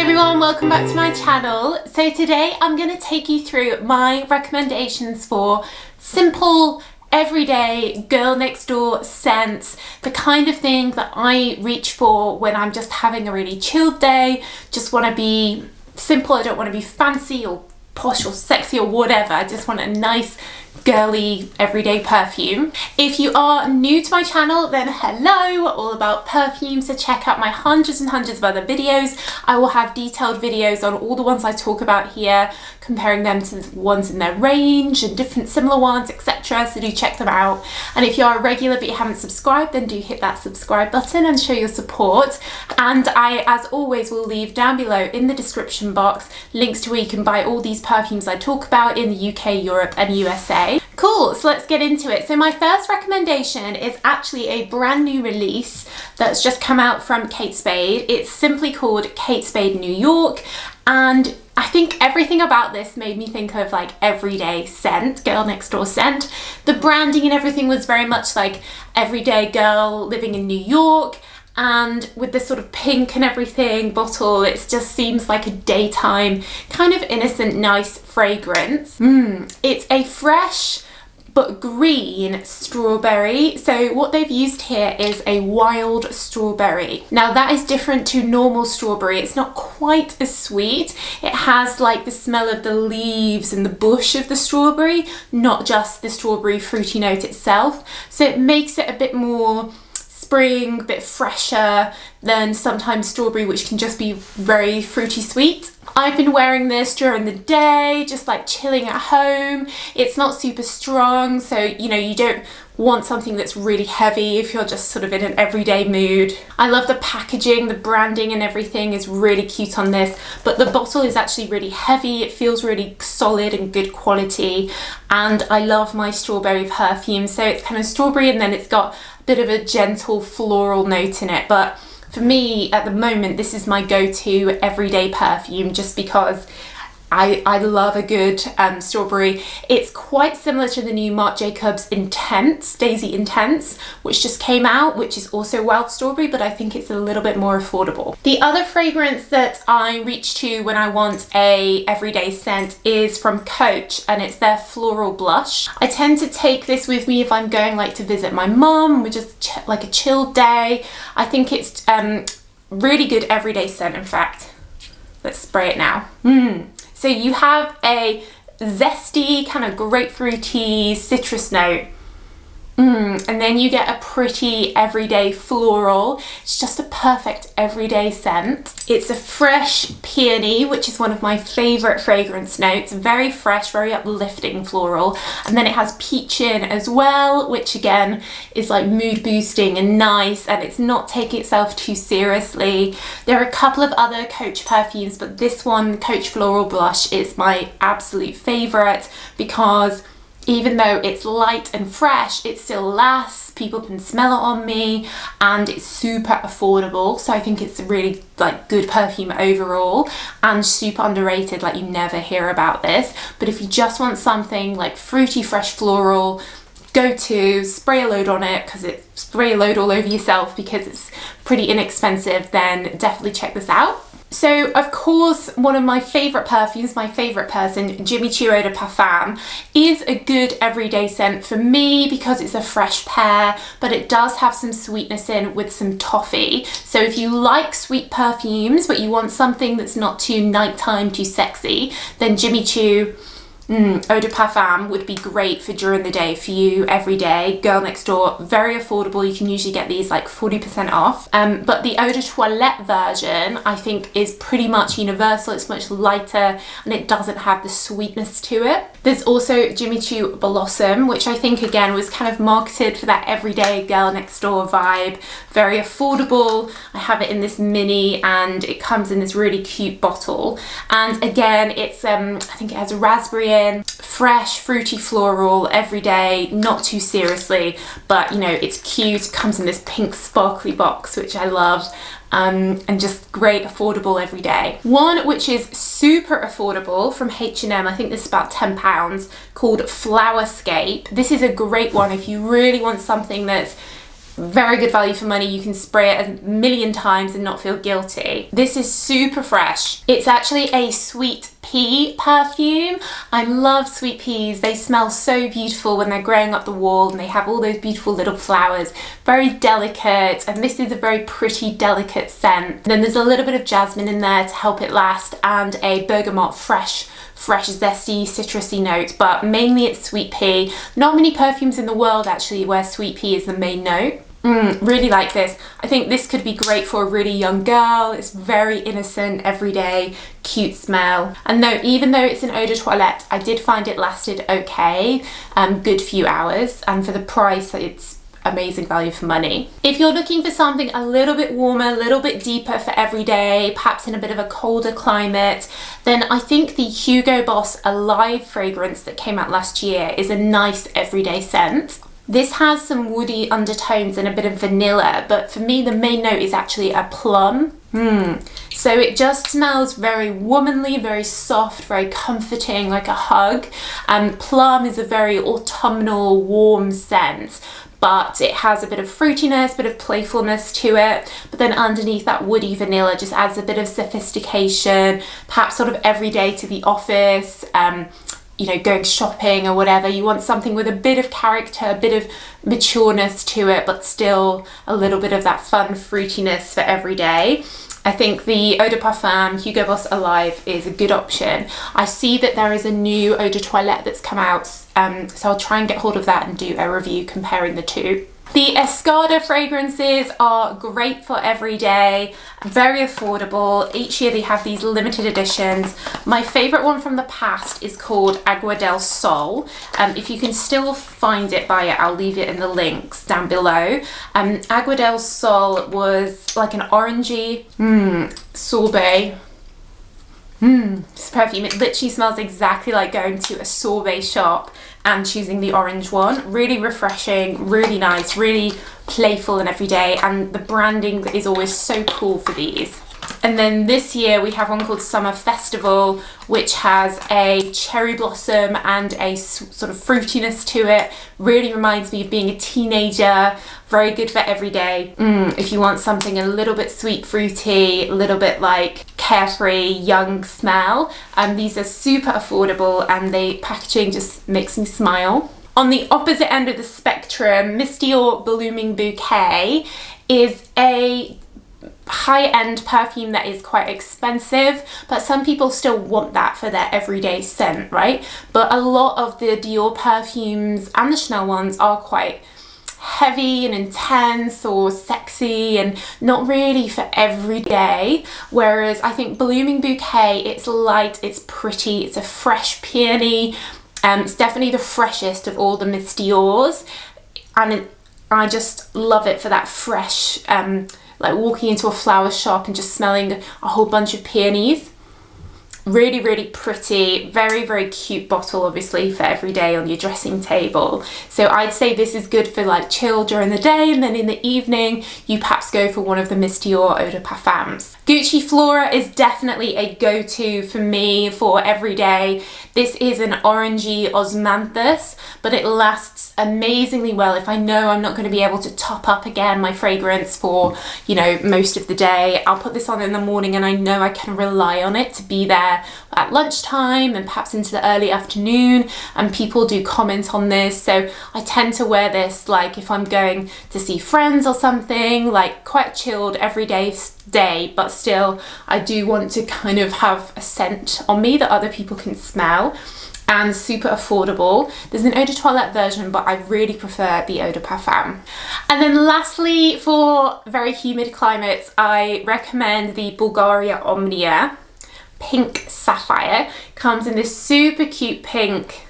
everyone, welcome back to my channel. So today I'm going to take you through my recommendations for simple, everyday, girl next door scents, the kind of thing that I reach for when I'm just having a really chilled day, just want to be simple, I don't want to be fancy or posh or sexy or whatever, I just want a nice girly everyday perfume. If you are new to my channel, then hello, all about perfumes, so check out my hundreds and hundreds of other videos. I will have detailed videos on all the ones I talk about here, comparing them to the ones in their range and different similar ones, etc. So do check them out. And if you are a regular but you haven't subscribed, then do hit that subscribe button and show your support. And I, as always, will leave down below in the description box links to where you can buy all these perfumes I talk about in the UK, Europe and USA. Cool, so let's get into it. So my first recommendation is actually a brand new release that's just come out from Kate Spade. It's simply called Kate Spade New York, and I think everything about this made me think of like everyday scent, girl next door scent. The branding and everything was very much like everyday girl living in New York, and with this sort of pink and everything bottle, it just seems like a daytime kind of innocent, nice fragrance. It's a fresh but green strawberry. So what they've used here is a wild strawberry. Now that is different to normal strawberry. It's not quite as sweet. It has like the smell of the leaves and the bush of the strawberry, not just the strawberry fruity note itself. So it makes it a bit more spring, a bit fresher than sometimes strawberry, which can just be very fruity sweet. I've been wearing this during the day, just like chilling at home. It's not super strong, so you know, you don't want something that's really heavy if you're just sort of in an everyday mood. I love the packaging, the branding and everything is really cute on this, but the bottle is actually really heavy. It feels really solid and good quality, and I love my strawberry perfume. So it's kind of strawberry and then it's got a bit of a gentle floral note in it, but for me at the moment this is my go-to everyday perfume just because I love a good strawberry. It's quite similar to the new Marc Jacobs Intense, Daisy Intense, which just came out, which is also wild strawberry, but I think it's a little bit more affordable. The other fragrance that I reach to when I want a everyday scent is from Coach, and it's their Floral Blush. I tend to take this with me if I'm going like to visit my mum, with just like a chilled day. I think it's really good everyday scent, in fact. Let's spray it now. So you have a zesty, kind of grapefruity citrus note. And then you get a pretty everyday floral. It's just a perfect everyday scent. It's a fresh peony, which is one of my favorite fragrance notes. Very fresh, very uplifting floral. And then it has peach in as well, which again is like mood boosting and nice, and it's not taking itself too seriously. There are a couple of other Coach perfumes, but this one, Coach Floral Blush, is my absolute favorite because even though it's light and fresh, it still lasts, people can smell it on me, and it's super affordable. So I think it's a really like good perfume overall, and super underrated, like you never hear about this. But if you just want something like fruity, fresh floral, go to spray a load on it, because it's spray a load all over yourself because it's pretty inexpensive, then definitely check this out. So of course, one of my favorite perfumes, my favorite person, Jimmy Choo Eau de Parfum, is a good everyday scent for me because it's a fresh pear, but it does have some sweetness in with some toffee. So if you like sweet perfumes, but you want something that's not too nighttime, too sexy, then Jimmy Choo Eau de Parfum would be great for during the day for you, every day, girl next door. Very affordable. You can usually get these like 40% off. But the Eau de Toilette version I think is pretty much universal. It's much lighter and it doesn't have the sweetness to it. There's also Jimmy Choo Blossom, which I think again was kind of marketed for that everyday girl next door vibe. Very affordable. I have it in this mini and it comes in this really cute bottle. And again, it's I think it has a raspberry in, fresh, fruity floral, everyday, not too seriously, but you know, it's cute. It comes in this pink sparkly box, which I love. And just great, affordable every day. One which is super affordable from H&M, I think this is about £10, called Flowerscape. This is a great one if you really want something that's Very good value for money. You can spray it a million times and not feel guilty. This is super fresh. It's actually a sweet pea perfume. I love sweet peas. They smell so beautiful when they're growing up the wall and they have all those beautiful little flowers. Very delicate, and this is a very pretty, delicate scent. And then there's a little bit of jasmine in there to help it last, and a bergamot fresh, zesty, citrusy note, but mainly it's sweet pea. Not many perfumes in the world actually where sweet pea is the main note. Really like this. I think this could be great for a really young girl. It's very innocent, everyday, cute smell. And no, even though it's an eau de toilette, I did find it lasted okay, good few hours, and for the price, it's amazing value for money. If you're looking for something a little bit warmer, a little bit deeper for every day, perhaps in a bit of a colder climate, then I think the Hugo Boss Alive fragrance that came out last year is a nice everyday scent. This has some woody undertones and a bit of vanilla, but for me the main note is actually a plum. So it just smells very womanly, very soft, very comforting, like a hug. And plum is a very autumnal, warm scent, but it has a bit of fruitiness, a bit of playfulness to it. But then underneath that woody vanilla just adds a bit of sophistication, perhaps sort of everyday to the office, you know, going shopping or whatever. You want something with a bit of character, a bit of matureness to it, but still a little bit of that fun fruitiness for every day. I think the Eau de Parfum Hugo Boss Alive is a good option. I see that there is a new Eau de Toilette that's come out, so I'll try and get hold of that and do a review comparing the two. The Escada fragrances are great for every day, very affordable. Each year they have these limited editions. My favorite one from the past is called Agua del Sol. If you can still find it, buy it. I'll leave it in the links down below. Agua del Sol was like an orangey sorbet. This perfume, it literally smells exactly like going to a sorbet shop and choosing the orange one. Really refreshing, really nice, really playful and everyday, and the branding is always so cool for these. And then this year we have one called Summer Festival, which has a cherry blossom and a sort of fruitiness to it. Really reminds me of being a teenager. Very good for every day. If you want something a little bit sweet, fruity, a little bit like carefree, young smell. These are super affordable, and the packaging just makes me smile. On the opposite end of the spectrum, Miss Dior Blooming Bouquet is a high-end perfume that is quite expensive, but some people still want that for their everyday scent, right? But a lot of the Dior perfumes and the Chanel ones are quite heavy and intense or sexy and not really for every day, whereas I think Blooming Bouquet, it's light, it's pretty, it's a fresh peony. It's definitely the freshest of all the Miss Dior's, and I just love it for that fresh, like walking into a flower shop and just smelling a whole bunch of peonies. Really, really pretty, very, very cute bottle, obviously, for every day on your dressing table. So I'd say this is good for like chill during the day, and then in the evening, you perhaps go for one of the Miss Dior Eau de Parfums. Gucci Flora is definitely a go-to for me for every day. This is an orangey osmanthus, but it lasts amazingly well. If I know I'm not going to be able to top up again my fragrance for, you know, most of the day, I'll put this on in the morning and I know I can rely on it to be there at lunchtime and perhaps into the early afternoon, and people do comment on this, so I tend to wear this like if I'm going to see friends or something, like quite chilled everyday day, but still I do want to kind of have a scent on me that other people can smell, and super affordable. There's an eau de toilette version, but I really prefer the eau de parfum. And then lastly, for very humid climates, I recommend the Bulgaria Omnia Pink Sapphire. Comes in this super cute pink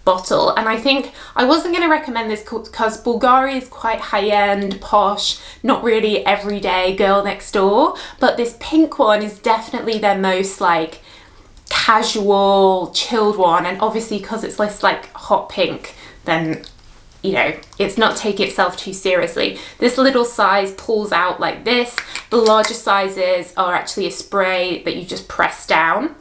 bottle, and I think I wasn't going to recommend this because Bulgaria is quite high-end, posh, not really everyday girl next door, but this pink one is definitely their most like casual, chilled one, and obviously because it's less like hot pink, then you know, it's not taking itself too seriously. This little size pulls out like this. The larger sizes are actually a spray that you just press down.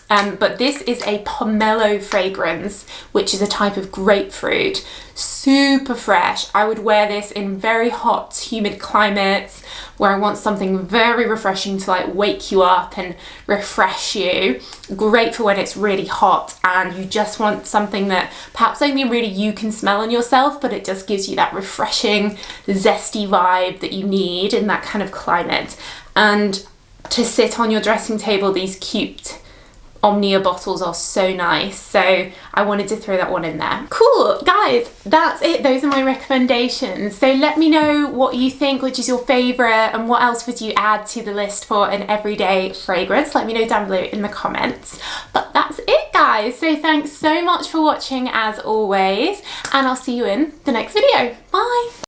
But this is a pomelo fragrance, which is a type of grapefruit. Super fresh. I would wear this in very hot, humid climates where I want something very refreshing to like wake you up and refresh you. Great for when it's really hot and you just want something that perhaps only really you can smell on yourself, but it just gives you that refreshing, zesty vibe that you need in that kind of climate. And to sit on your dressing table, these cute Omnia bottles are so nice, so I wanted to throw that one in there. Cool, guys, that's it. Those are my recommendations. So let me know what you think, which is your favorite, and what else would you add to the list for an everyday fragrance. Let me know down below in the comments. But that's it, guys. So thanks so much for watching as always, and I'll see you in the next video. Bye.